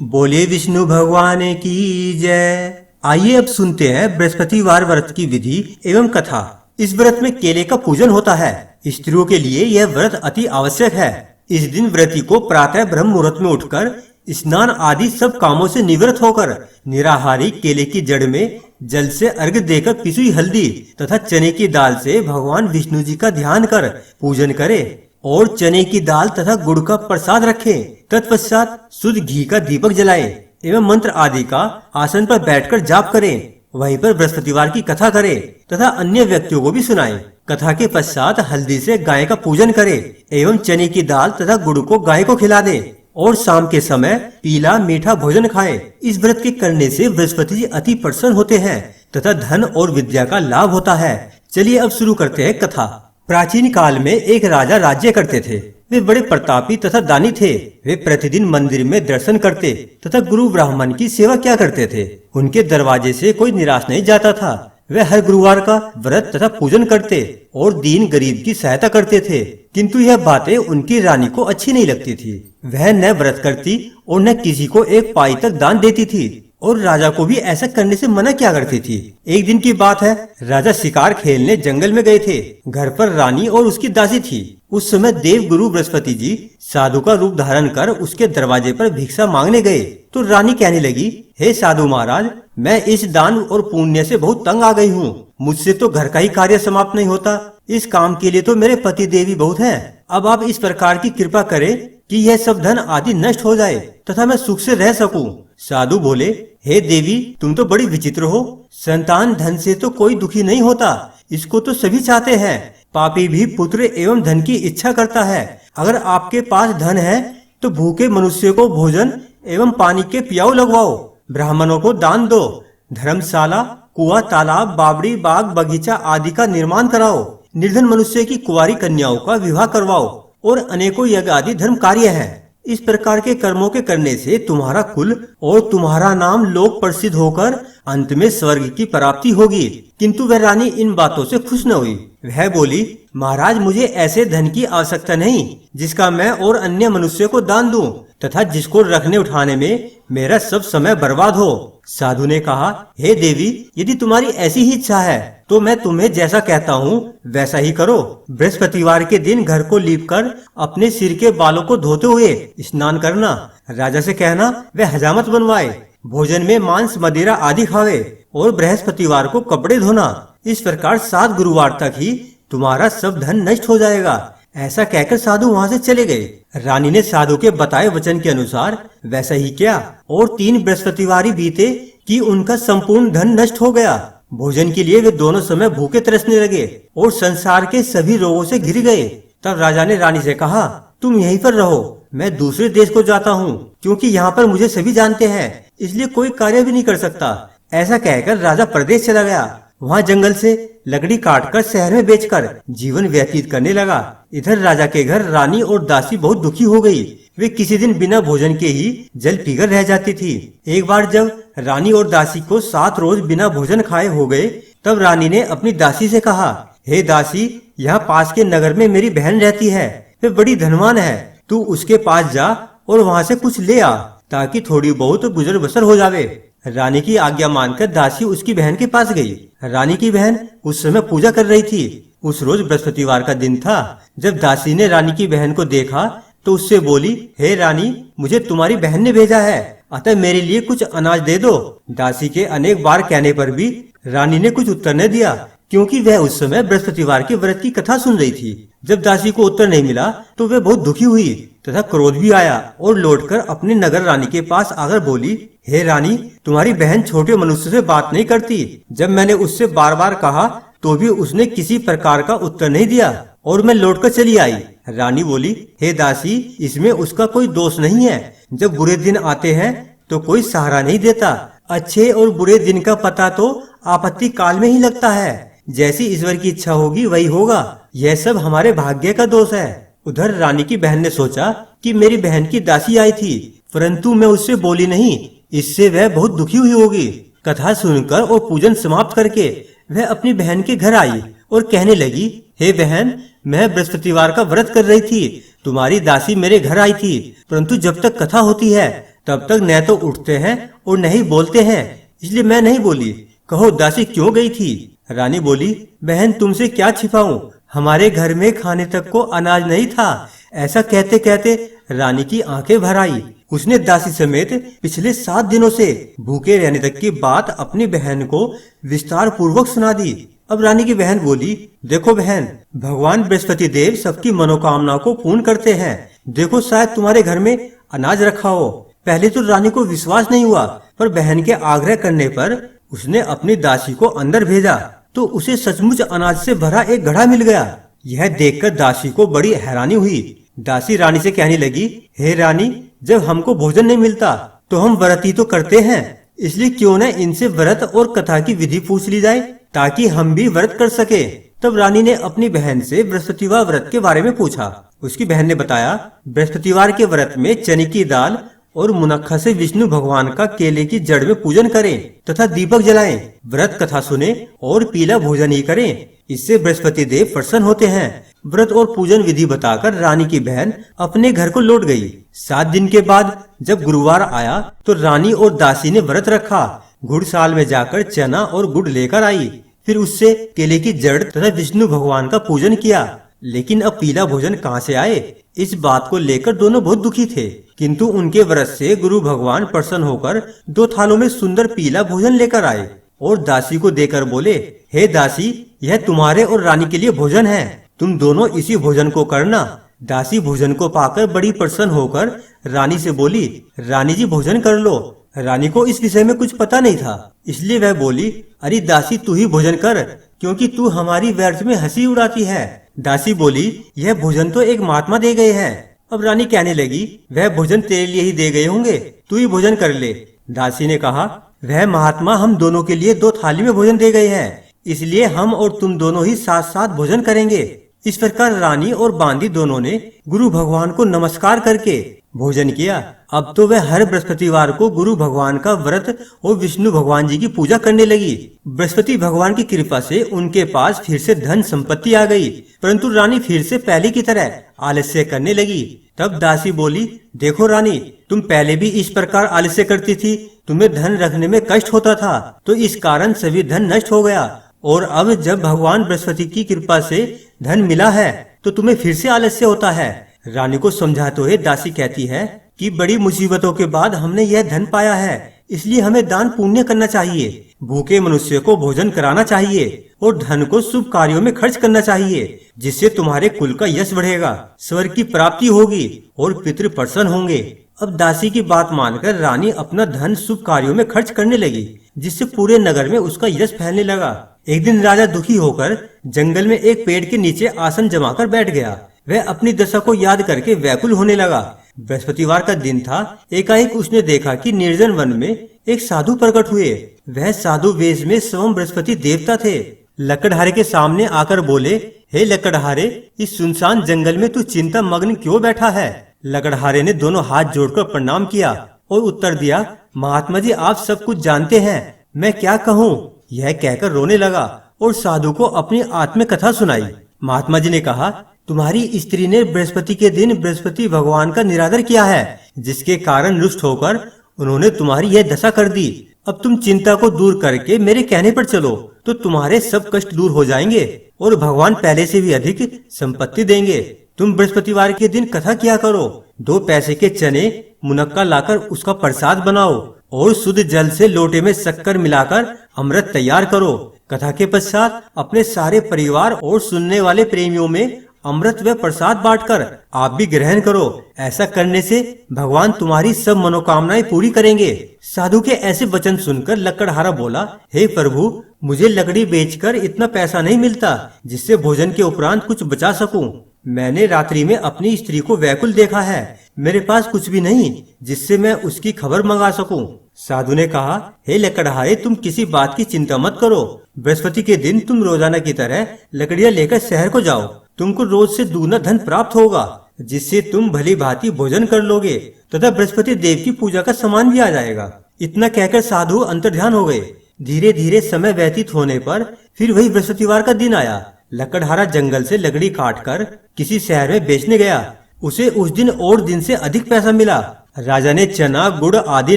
बोले विष्णु भगवान की जय। आइए अब सुनते हैं बृहस्पतिवार व्रत की विधि एवं कथा। इस व्रत में केले का पूजन होता है। स्त्रियों के लिए यह व्रत अति आवश्यक है। इस दिन व्रती को प्रातः ब्रह्म मुहूर्त में उठकर स्नान आदि सब कामों से निवृत्त होकर निराहारी केले की जड़ में जल से अर्घ्य देकर पिसी हुई हल्दी तथा चने की दाल से भगवान विष्णु जी का ध्यान कर पूजन करे और चने की दाल तथा गुड़ का प्रसाद रखे। तत्पश्चात शुद्ध घी का दीपक जलाए एवं मंत्र आदि का आसन पर बैठकर जाप करें। वहीं पर बृहस्पतिवार की कथा करे तथा अन्य व्यक्तियों को भी सुनाए। कथा के पश्चात हल्दी से गाय का पूजन करे एवं चने की दाल तथा गुड़ को गाय को खिला दे और शाम के समय पीला मीठा भोजन खाए। इस व्रत के करने से बृहस्पति जी अति प्रसन्न होते हैं तथा धन और विद्या का लाभ होता है। चलिए अब शुरू करते हैं कथा। प्राचीन काल में एक राजा राज्य करते थे। वे बड़े प्रतापी तथा दानी थे। वे प्रतिदिन मंदिर में दर्शन करते तथा गुरु ब्राह्मण की सेवा क्या करते थे। उनके दरवाजे से कोई निराश नहीं जाता था। वे हर गुरुवार का व्रत तथा पूजन करते और दीन गरीब की सहायता करते थे। किंतु यह बातें उनकी रानी को अच्छी नहीं लगती थी। वह न व्रत करती और न किसी को एक पाई तक दान देती थी और राजा को भी ऐसा करने से मना किया करती थी। एक दिन की बात है, राजा शिकार खेलने जंगल में गए थे। घर पर रानी और उसकी दासी थी। उस समय देव गुरु बृहस्पति जी साधु का रूप धारण कर उसके दरवाजे पर भिक्षा मांगने गए तो रानी कहने लगी, हे साधु महाराज, मैं इस दान और पुण्य से बहुत तंग आ गई हूँ। मुझसे तो घर का ही कार्य समाप्त नहीं होता। इस काम के लिए तो मेरे पति देवी बहुत हैं। अब आप इस प्रकार की कृपा करें कि यह सब धन आदि नष्ट हो जाए तथा मैं सुख से रह सकूं। साधु बोले, हे देवी, तुम तो बड़ी विचित्र हो। संतान धन से तो कोई दुखी नहीं होता, इसको तो सभी चाहते हैं। पापी भी पुत्र एवं धन की इच्छा करता है। अगर आपके पास धन है तो भूखे मनुष्य को भोजन एवं पानी के पियाऊ लगवाओ, ब्राह्मणों को दान दो, धर्मशाला, कुआं, तालाब, बावड़ी, बाग, बगीचा आदि का निर्माण कराओ, निर्धन मनुष्य की कुंवारी कन्याओं का विवाह करवाओ और अनेकों यज्ञ आदि धर्म कार्य है। इस प्रकार के कर्मों के करने से तुम्हारा कुल और तुम्हारा नाम लोक प्रसिद्ध होकर अंत में स्वर्ग की प्राप्ति होगी। किंतु वह रानी इन बातों से खुश न हुई। वह बोली, महाराज, मुझे ऐसे धन की आवश्यकता नहीं जिसका मैं और अन्य मनुष्य को दान दूं तथा जिसको रखने उठाने में मेरा सब समय बर्बाद हो। साधु ने कहा, हे देवी, यदि तुम्हारी ऐसी ही इच्छा है तो मैं तुम्हें जैसा कहता हूँ वैसा ही करो। बृहस्पतिवार के दिन घर को लीपकर अपने सिर के बालों को धोते हुए स्नान करना। राजा से कहना वह हजामत बनवाए, भोजन में मांस मदिरा आदि खावे और बृहस्पतिवार को कपड़े धोना। इस प्रकार 7 गुरुवार तक ही तुम्हारा सब धन नष्ट हो जाएगा। ऐसा कहकर साधु वहाँ से चले गए। रानी ने साधु के बताए वचन के अनुसार वैसा ही किया और 3 बृहस्पतिवार बीते कि उनका संपूर्ण धन नष्ट हो गया। भोजन के लिए वे दोनों समय भूखे तरसने लगे और संसार के सभी रोगों से घिर गए। तब राजा ने रानी से कहा, तुम यहीं पर रहो, मैं दूसरे देश को जाता हूँ, क्योंकि यहाँ पर मुझे सभी जानते हैं, इसलिए कोई कार्य भी नहीं कर सकता। ऐसा कहकर राजा प्रदेश चला गया। वहाँ जंगल से लकड़ी काटकर शहर में बेचकर जीवन व्यतीत करने लगा। इधर राजा के घर रानी और दासी बहुत दुखी हो गई। वे किसी दिन बिना भोजन के ही जल पीकर रह जाती थी। एक बार जब रानी और दासी को 7 रोज बिना भोजन खाए हो गए, तब रानी ने अपनी दासी से कहा, हे दासी, यहाँ पास के नगर में मेरी बहन रहती है। वे बड़ी धनवान है। तू उसके पास जा और वहाँ से कुछ ले आ ताकि थोड़ी बहुत गुजर बसर हो जावे। रानी की आज्ञा मानकर दासी उसकी बहन के पास गई। रानी की बहन उस समय पूजा कर रही थी। उस रोज बृहस्पतिवार का दिन था। जब दासी ने रानी की बहन को देखा तो उससे बोली, हे रानी, मुझे तुम्हारी बहन ने भेजा है, अतः मेरे लिए कुछ अनाज दे दो। दासी के अनेक बार कहने पर भी रानी ने कुछ उत्तर न दिया, क्योंकि वह उस समय बृहस्पतिवार के व्रत की कथा सुन रही थी। जब दासी को उत्तर नहीं मिला तो वह बहुत दुखी हुई तथा क्रोध भी आया और लौटकर अपने नगर रानी के पास आकर बोली, हे रानी, तुम्हारी बहन छोटे मनुष्य से बात नहीं करती। जब मैंने उससे बार बार कहा तो भी उसने किसी प्रकार का उत्तर नहीं दिया और मैं लौटकर चली आई। रानी बोली, हे दासी, इसमें उसका कोई दोष नहीं है। जब बुरे दिन आते हैं तो कोई सहारा नहीं देता। अच्छे और बुरे दिन का पता तो आपत्ति काल में ही लगता है। जैसी ईश्वर की इच्छा होगी वही होगा। यह सब हमारे भाग्य का दोष है। उधर रानी की बहन ने सोचा कि मेरी बहन की दासी आई थी, परंतु मैं उससे बोली नहीं, इससे वह बहुत दुखी हुई होगी। कथा सुनकर और पूजन समाप्त करके वह अपनी बहन के घर आई और कहने लगी, हे बहन, मैं बृहस्पतिवार का व्रत कर रही थी। तुम्हारी दासी मेरे घर आई थी, परंतु जब तक कथा होती है तब तक न तो उठते हैं और न ही बोलते हैं, इसलिए मैं नहीं बोली। कहो दासी क्यों गई थी? रानी बोली, बहन तुमसे क्या छिपाऊं, हमारे घर में खाने तक को अनाज नहीं था। ऐसा कहते कहते रानी की आंखें भर आई। उसने दासी समेत पिछले 7 दिनों से भूखे रहने तक की बात अपनी बहन को विस्तार पूर्वक सुना दी। अब रानी की बहन बोली, देखो बहन, भगवान बृहस्पति देव सबकी मनोकामना को पूर्ण करते हैं। देखो शायद तुम्हारे घर में अनाज रखा हो। पहले तो रानी को विश्वास नहीं हुआ, पर बहन के आग्रह करने पर उसने अपनी दासी को अंदर भेजा तो उसे सचमुच अनाज से भरा एक घड़ा मिल गया। यह देखकर दासी को बड़ी हैरानी हुई। दासी रानी से कहने लगी, हे रानी, जब हमको भोजन नहीं मिलता तो हम व्रत ही तो करते हैं, इसलिए क्यों न इनसे व्रत और कथा की विधि पूछ ली जाए ताकि हम भी व्रत कर सके। तब रानी ने अपनी बहन से बृहस्पतिवार व्रत के बारे में पूछा। उसकी बहन ने बताया, बृहस्पतिवार के व्रत में चने की दाल और मुनक्खा से विष्णु भगवान का केले की जड़ में पूजन करें तथा दीपक जलाएं, व्रत कथा सुने और पीला भोजन ही करें। इससे बृहस्पति देव प्रसन्न होते हैं। व्रत और पूजन विधि बताकर रानी की बहन अपने घर को लौट गई। 7 दिन के बाद जब गुरुवार आया तो रानी और दासी ने व्रत रखा। घुड़साल में जाकर चना और गुड़ लेकर आई, फिर उससे केले की जड़ तथा विष्णु भगवान का पूजन किया। लेकिन अब पीला भोजन कहाँ से आए, इस बात को लेकर दोनों बहुत दुखी थे। किंतु उनके व्रत से गुरु भगवान प्रसन्न होकर 2 थालों में सुंदर पीला भोजन लेकर आए और दासी को देकर बोले, हे दासी, यह तुम्हारे और रानी के लिए भोजन है, तुम दोनों इसी भोजन को करना। दासी भोजन को पाकर बड़ी प्रसन्न होकर रानी से बोली, रानी जी भोजन कर लो। रानी को इस विषय में कुछ पता नहीं था, इसलिए वह बोली, अरे दासी तू ही भोजन कर, क्योंकि तू हमारी व्यर्थ में हंसी उड़ाती है। दासी बोली, यह भोजन तो एक महात्मा दे गए हैं। अब रानी कहने लगी, वह भोजन तेरे लिए ही दे गए होंगे, तू ही भोजन कर ले। दासी ने कहा, वह महात्मा हम दोनों के लिए 2 थाली में भोजन दे गए हैं, इसलिए हम और तुम दोनों ही साथ साथ भोजन करेंगे। इस प्रकार रानी और बांदी दोनों ने गुरु भगवान को नमस्कार करके भोजन किया। अब तो वह हर बृहस्पतिवार को गुरु भगवान का व्रत और विष्णु भगवान जी की पूजा करने लगी। बृहस्पति भगवान की कृपा से उनके पास फिर से धन संपत्ति आ गई, परंतु रानी फिर से पहले की तरह आलस्य करने लगी। तब दासी बोली, देखो रानी, तुम पहले भी इस प्रकार आलस्य करती थी, तुम्हें धन रखने में कष्ट होता था, तो इस कारण सभी धन नष्ट हो गया, और अब जब भगवान बृहस्पति की कृपा से धन मिला है तो तुम्हें फिर से आलस्य होता है। रानी को समझाते हुए दासी कहती है कि बड़ी मुसीबतों के बाद हमने यह धन पाया है, इसलिए हमें दान पुण्य करना चाहिए, भूखे मनुष्य को भोजन कराना चाहिए और धन को शुभ कार्यों में खर्च करना चाहिए, जिससे तुम्हारे कुल का यश बढ़ेगा, स्वर्ग की प्राप्ति होगी और पितृ प्रसन्न होंगे। अब दासी की बात मानकर रानी अपना धन शुभ कार्यों में खर्च करने लगी, जिससे पूरे नगर में उसका यश फैलने लगा। एक दिन राजा दुखी होकर जंगल में एक पेड़ के नीचे आसन जमाकर बैठ गया। वह अपनी दशा को याद करके व्याकुल होने लगा। बृहस्पतिवार का दिन था। एकाएक उसने देखा कि निर्जन वन में एक साधु प्रकट हुए। वह साधु वेश में स्वयं बृहस्पति देवता थे। लकड़हारे के सामने आकर बोले, हे लकड़हारे, इस सुनसान जंगल में तू चिंता मग्न क्यों बैठा है? लकड़हारे ने दोनों हाथ जोड़कर प्रणाम किया और उत्तर दिया, महात्मा जी आप सब कुछ जानते हैं, मैं क्या कहूँ? यह कहकर रोने लगा और साधु को अपनी आत्म कथा सुनाई। महात्मा जी ने कहा, तुम्हारी स्त्री ने बृहस्पति के दिन बृहस्पति भगवान का निरादर किया है, जिसके कारण रुष्ट होकर उन्होंने तुम्हारी यह दशा कर दी। अब तुम चिंता को दूर करके मेरे कहने पर चलो तो तुम्हारे सब कष्ट दूर हो जाएंगे और भगवान पहले से भी अधिक संपत्ति देंगे। तुम बृहस्पतिवार के दिन कथा किया करो, 2 पैसे के चने मुनक्का लाकर उसका प्रसाद बनाओ और शुद्ध जल से लोटे में शक्कर मिलाकर अमृत तैयार करो। कथा के पश्चात अपने सारे परिवार और सुनने वाले प्रेमियों में अमृत व प्रसाद बांटकर आप भी ग्रहण करो। ऐसा करने से भगवान तुम्हारी सब मनोकामनाएं पूरी करेंगे। साधु के ऐसे वचन सुनकर लकड़हारा बोला, हे प्रभु, मुझे लकड़ी बेचकर इतना पैसा नहीं मिलता जिससे भोजन के उपरांत कुछ बचा सकूं। मैंने रात्रि में अपनी स्त्री को व्याकुल देखा है, मेरे पास कुछ भी नहीं जिससे मैं उसकी खबर मंगा सकूं। साधु ने कहा, हे लकड़हारे, तुम किसी बात की चिंता मत करो। बृहस्पति के दिन तुम रोजाना की तरह लकड़ियां लेकर शहर को जाओ। तुमको रोज से दूना धन प्राप्त होगा, जिससे तुम भली भांति भोजन कर लोगे तथा बृहस्पति देव की पूजा का सामान भी आ जाएगा। इतना कहकर साधु अंतर्ध्यान हो गए। धीरे धीरे समय व्यतीत होने पर फिर वही बृहस्पतिवार का दिन आया। लकड़हारा जंगल से लकड़ी काटकर किसी शहर में बेचने गया। उसे उस दिन और दिन से अधिक पैसा मिला। राजा ने चना गुड़ आदि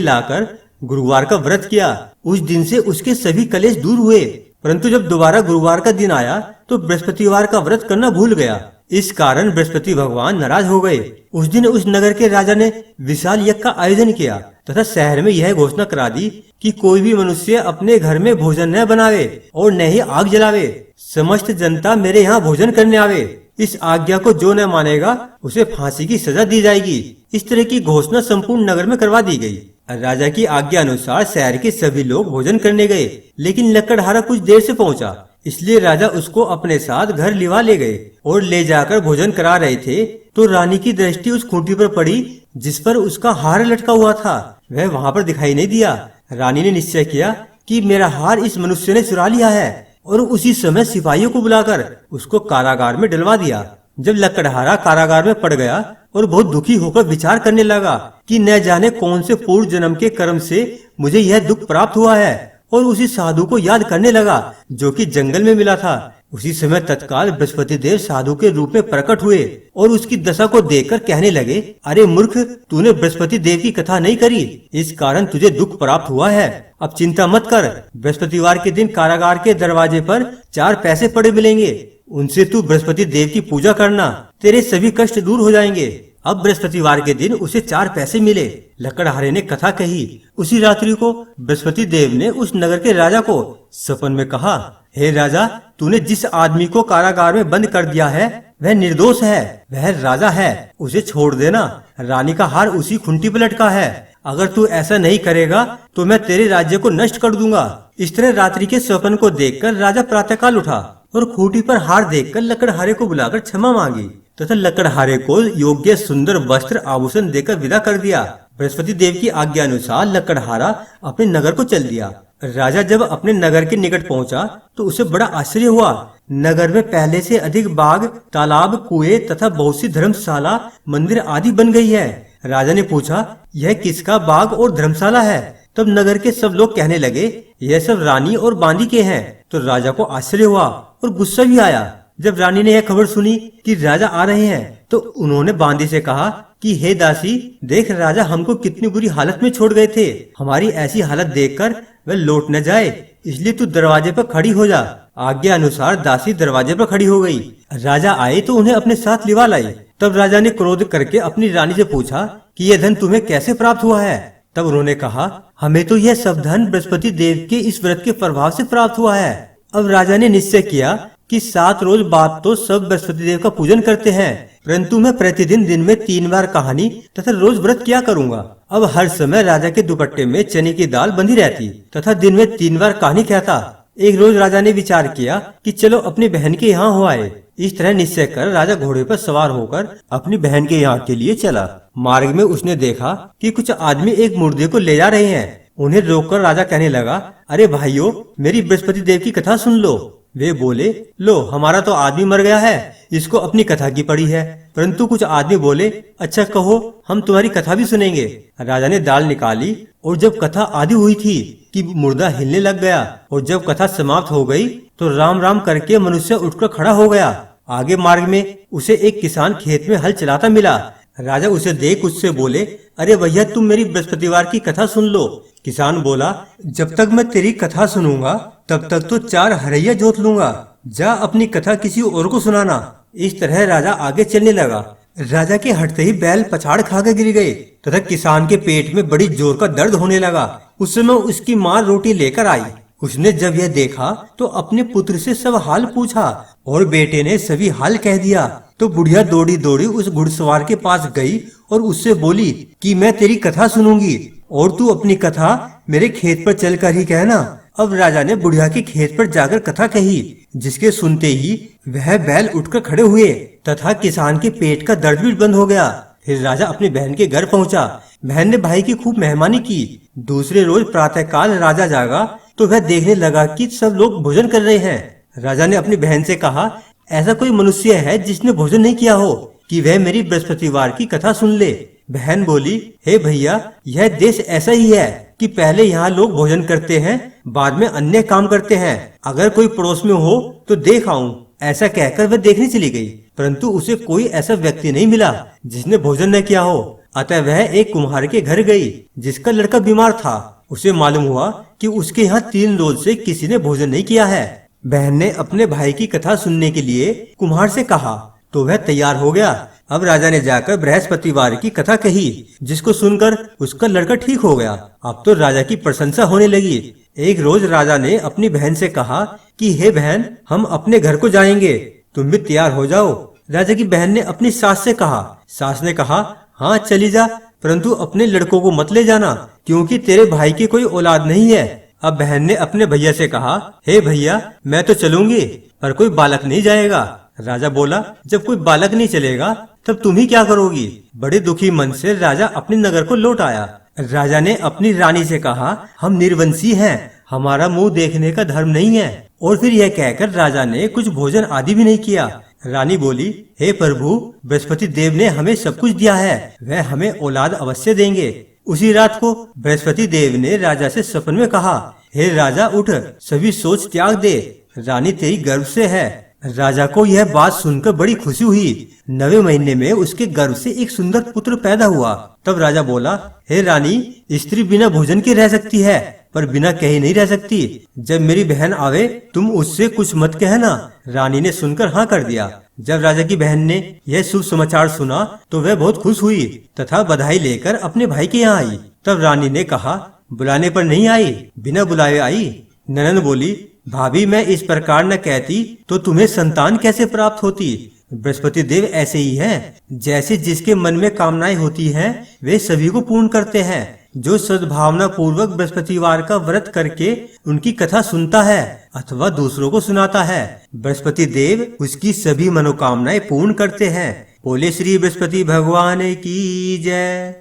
लाकर गुरुवार का व्रत किया। उस दिन से उसके सभी कलेश दूर हुए। परंतु जब दोबारा गुरुवार का दिन आया तो बृहस्पतिवार का व्रत करना भूल गया। इस कारण बृहस्पति भगवान नाराज हो गए। उस दिन उस नगर के राजा ने विशाल यज्ञ का आयोजन किया तथा शहर में यह घोषणा करा दी कि कोई भी मनुष्य अपने घर में भोजन न बनावे और न ही आग जलावे। समस्त जनता मेरे यहाँ भोजन करने आवे। इस आज्ञा को जो न मानेगा उसे फांसी की सजा दी जाएगी। इस तरह की घोषणा संपूर्ण नगर में करवा दी गई। राजा की आज्ञा अनुसार शहर के सभी लोग भोजन करने गए, लेकिन लकड़हारा कुछ देर से पहुंचा, इसलिए राजा उसको अपने साथ घर लिवा ले गए और ले जाकर भोजन करा रहे थे तो रानी की दृष्टि उस खूंटी पर पड़ी जिस पर उसका हार लटका हुआ था। वह वहां पर दिखाई नहीं दिया। रानी ने निश्चय किया कि मेरा हार इस मनुष्य ने चुरा लिया है और उसी समय सिपाहियों को बुलाकर उसको कारागार में डलवा दिया। जब लकड़हारा कारागार में पड़ गया और बहुत दुखी होकर विचार करने लगा कि न जाने कौन से पूर्व जन्म के कर्म से मुझे यह दुख प्राप्त हुआ है, और उसी साधु को याद करने लगा जो कि जंगल में मिला था। उसी समय तत्काल बृहस्पति देव साधु के रूप में प्रकट हुए और उसकी दशा को देखकर कहने लगे, अरे मूर्ख, तूने बृहस्पति देव की कथा नहीं करी, इस कारण तुझे दुख प्राप्त हुआ है। अब चिंता मत कर, बृहस्पतिवार के दिन कारागार के दरवाजे पर 4 पैसे पड़े मिलेंगे, उनसे तू बृहस्पति देव की पूजा करना, तेरे सभी कष्ट दूर हो जाएंगे। अब बृहस्पतिवार के दिन उसे 4 पैसे मिले। लकड़हारे ने कथा कही। उसी रात्रि को बृहस्पति देव ने उस नगर के राजा को सपन में कहा, हे राजा, तूने जिस आदमी को कारागार में बंद कर दिया है वह निर्दोष है, वह राजा है, उसे छोड़ देना। रानी का हार उसी खूंटी पर लटका है। अगर तू ऐसा नहीं करेगा तो मैं तेरे राज्य को नष्ट कर दूंगा। इस तरह रात्रि के स्वप्न को देखकर राजा प्रातःकाल उठा और खूंटी पर हार देखकर लकड़हारे को बुलाकर क्षमा मांगी तथा लकड़हारे को योग्य सुंदर वस्त्र आभूषण देकर विदा कर दिया। बृहस्पति देव की आज्ञा अनुसार लकड़हारा अपने नगर को चल दिया। राजा जब अपने नगर के निकट पहुंचा तो उसे बड़ा आश्चर्य हुआ। नगर में पहले से अधिक बाग, तालाब, कुएं तथा बहुत सी धर्मशाला, मंदिर आदि बन गई है। राजा ने पूछा, यह किसका बाग और धर्मशाला है? तब नगर के सब लोग कहने लगे, यह सब रानी और बांदी के हैं। तो राजा को आश्चर्य हुआ और गुस्सा भी आया। जब रानी ने यह खबर सुनी कि राजा आ रहे हैं तो उन्होंने बांदी से कहा कि हे दासी, देख राजा हमको कितनी बुरी हालत में छोड़ गए थे। हमारी ऐसी हालत देखकर वह लौट न जाए, इसलिए तू दरवाजे पर खड़ी हो जा। आज्ञा अनुसार दासी दरवाजे पर खड़ी हो गई। राजा आए तो उन्हें अपने साथ लिवा लाई। तब राजा ने क्रोध करके अपनी रानी से पूछा कि यह धन तुम्हें कैसे प्राप्त हुआ है? तब उन्होंने कहा, हमें तो यह सब धन बृहस्पति देव के इस व्रत के प्रभाव से प्राप्त हुआ है। अब राजा ने निश्चय किया कि 7 रोज बाद तो सब बृहस्पति देव का पूजन करते हैं, परंतु मैं प्रतिदिन दिन में 3 बार कहानी तथा रोज व्रत किया करूंगा। अब हर समय राजा के दुपट्टे में चने की दाल बंधी रहती तथा दिन में 3 बार कहानी कहता। एक रोज राजा ने विचार किया कि चलो अपनी बहन के यहाँ हो आए। इस तरह निश्चय कर राजा घोड़े पर सवार होकर अपनी बहन के यहाँ के लिए चला। मार्ग में उसने देखा कि कुछ आदमी एक मुर्दे को ले जा रहे हैं। उन्हें रोककर राजा कहने लगा, अरे भाइयों, मेरी बृहस्पति देव की कथा सुन लो। वे बोले, लो, हमारा तो आदमी मर गया है, इसको अपनी कथा की पड़ी है। परंतु कुछ आदमी बोले, अच्छा कहो, हम तुम्हारी कथा भी सुनेंगे। राजा ने दाल निकाली और जब कथा आधी हुई थी कि मुर्दा हिलने लग गया, और जब कथा समाप्त हो गई तो राम राम करके मनुष्य उठकर खड़ा हो गया। आगे मार्ग में उसे एक किसान खेत में हल चलाता मिला। राजा उसे देख उससे बोले, अरे भैया, तुम मेरी बृहस्पतिवार की कथा सुन लो। किसान बोला, जब तक मैं तेरी कथा सुनूंगा तब तक तो 4 हरैया जोत लूंगा। जा अपनी कथा किसी और को सुनाना। इस तरह राजा आगे चलने लगा। राजा के हटते ही बैल पछाड़ खाकर गिर गए तथा किसान के पेट में बड़ी जोर का दर्द होने लगा। उस समय उसकी माँ रोटी लेकर आई। उसने जब यह देखा तो अपने पुत्र से सब हाल पूछा और बेटे ने सभी हाल कह दिया। तो बुढ़िया दौड़ी दौड़ी उस घुड़सवार के पास गई और उससे बोली कि मैं तेरी कथा सुनूंगी और तू अपनी कथा मेरे खेत पर चलकर ही कहना। अब राजा ने बुढ़िया के खेत पर जाकर कथा कही, जिसके सुनते ही वह बैल उठकर खड़े हुए तथा किसान के पेट का दर्द भी बंद हो गया। फिर राजा अपनी बहन के घर पहुंचा। बहन ने भाई की खूब मेहमानी की। दूसरे रोज प्रातःकाल राजा जागा तो वह देखने लगा कि सब लोग भोजन कर रहे हैं। राजा ने अपनी बहन से कहा, ऐसा कोई मनुष्य है जिसने भोजन नहीं किया हो कि वह मेरी बृहस्पतिवार की कथा सुन ले। बहन बोली, हे भैया, यह देश ऐसा ही है कि पहले यहाँ लोग भोजन करते हैं, बाद में अन्य काम करते हैं। अगर कोई पड़ोस में हो तो देख आऊं। ऐसा कहकर वह देखने चली गई, परंतु उसे कोई ऐसा व्यक्ति नहीं मिला जिसने भोजन न किया हो। अतः वह एक कुम्हार के घर गई जिसका लड़का बीमार था। उसे मालूम हुआ कि उसके यहाँ 3 रोज से किसी ने भोजन नहीं किया है। बहन ने अपने भाई की कथा सुनने के लिए कुम्हार से कहा तो वह तैयार हो गया। अब राजा ने जाकर बृहस्पतिवार की कथा कही, जिसको सुनकर उसका लड़का ठीक हो गया। अब तो राजा की प्रशंसा होने लगी। एक रोज राजा ने अपनी बहन से कहा कि हे बहन, हम अपने घर को जाएंगे, तुम भी तैयार हो जाओ। राजा की बहन ने अपनी सास से कहा। सास ने कहा, हाँ चली जा, परंतु अपने लड़कों को मत ले जाना, क्योंकि तेरे भाई की कोई औलाद नहीं है। अब बहन ने अपने भैया से कहा, हे भैया, मैं तो चलूंगी, पर कोई बालक नहीं जाएगा। राजा बोला, जब कोई बालक नहीं चलेगा तब तुम ही क्या करोगी। बड़े दुखी मन से राजा अपने नगर को लौट आया। राजा ने अपनी रानी से कहा, हम निर्वंशी हैं, हमारा मुंह देखने का धर्म नहीं है। और फिर यह कहकर राजा ने कुछ भोजन आदि भी नहीं किया। रानी बोली, हे प्रभु, बृहस्पति देव ने हमें सब कुछ दिया है, वह हमें औलाद अवश्य देंगे। उसी रात को बृहस्पति देव ने राजा से सपन में कहा, हे राजा उठ, सभी सोच त्याग दे, रानी तेरी गर्भ से है। राजा को यह बात सुनकर बड़ी खुशी हुई। 9वें महीने में उसके गर्भ से एक सुंदर पुत्र पैदा हुआ। तब राजा बोला, हे रानी, स्त्री बिना भोजन के रह सकती है, पर बिना कहे नहीं रह सकती। जब मेरी बहन आवे तुम उससे कुछ मत कहना। रानी ने सुनकर हाँ कर दिया। जब राजा की बहन ने यह शुभ समाचार सुना तो वह बहुत खुश हुई तथा बधाई लेकर अपने भाई के यहाँ आई। तब रानी ने कहा, बुलाने पर नहीं आई, बिना बुलाए आई। ननद बोली, भाभी, मैं इस प्रकार न कहती तो तुम्हें संतान कैसे प्राप्त होती। बृहस्पति देव ऐसे ही हैं, जैसे जिसके मन में कामनाएं होती हैं वे सभी को पूर्ण करते हैं। जो सद्भावना पूर्वक बृहस्पतिवार का व्रत करके उनकी कथा सुनता है अथवा दूसरों को सुनाता है, बृहस्पति देव उसकी सभी मनोकामनाएं पूर्ण करते हैं। बोले श्री बृहस्पति भगवान की जय।